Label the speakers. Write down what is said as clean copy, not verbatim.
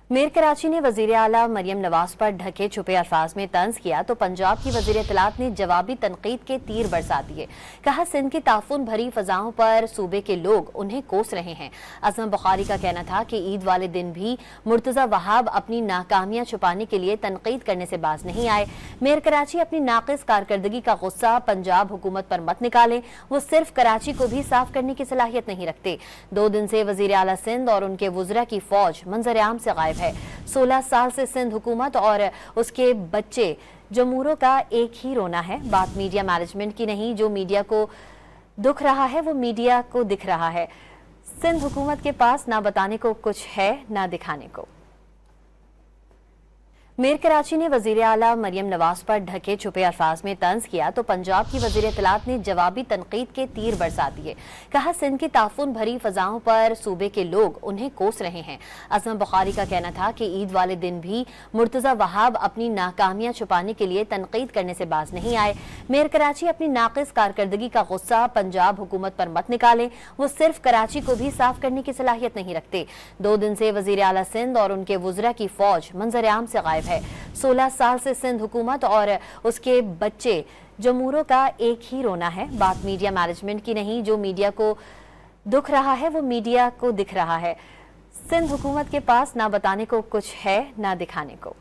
Speaker 1: मीर कराची ने वजीर आला मरियम नवाज पर ढके छुपे अल्फाज में तंज किया तो पंजाब की वजीर इत्तलात ने जवाबी तनकीद के तीर बरसा दिए। कहा, सिंध की ताफुन भरी फजाओं पर सूबे के लोग उन्हें कोस रहे हैं। अजम बुखारी का कहना था कि ईद वाले दिन भी मुर्तजा वहाब अपनी नाकामियां छुपाने के लिए तनकीद करने से बाज नहीं आए। मीर कराची अपनी नाकिस कारकर्दगी का गुस्सा पंजाब हुकूमत पर मत निकाले, वो सिर्फ कराची को भी साफ करने की सलाहियत नहीं रखते। 2 दिन से वजीर आला सिंध और उनके वुज़रा की फौज मंजर-ए-आम से गायब है। 16 साल से सिंध हुकूमत और उसके बच्चे जमूरों का एक ही रोना है। बात मीडिया मैनेजमेंट की नहीं, जो मीडिया को दुख रहा है वो मीडिया को दिख रहा है। सिंध हुकूमत के पास ना बताने को कुछ है ना दिखाने को। मीर कराची ने वजीर आला मरियम नवाज पर ढके छुपे अल्फाज में तंज किया तो पंजाब की वजीर इत्तलात ने जवाबी तनकीद के तीर बरसा दिए। कहा, सिंध की ताफुन भरी फजाओं पर सूबे के लोग उन्हें कोस रहे हैं। अजम बुखारी का कहना था कि ईद वाले दिन भी मुर्तजा वहाब अपनी नाकामियां छुपाने के लिए तनकीद करने से बाज नहीं आए। मीर कराची अपनी नाकिस कारकर्दगी का गुस्सा पंजाब हुकूमत पर मत निकाले, वो सिर्फ कराची को भी साफ करने की सलाहियत नहीं रखते। 2 दिन से वजीर आला सिंध और उनके वुज़रा की फौज मंजर-ए-आम से गायब है। 16 साल से सिंध हुकूमत और उसके बच्चे जमूरों का एक ही रोना है। बात मीडिया मैनेजमेंट की नहीं, जो मीडिया को दुख रहा है वो मीडिया को दिख रहा है। सिंध हुकूमत के पास ना बताने को कुछ है ना दिखाने को।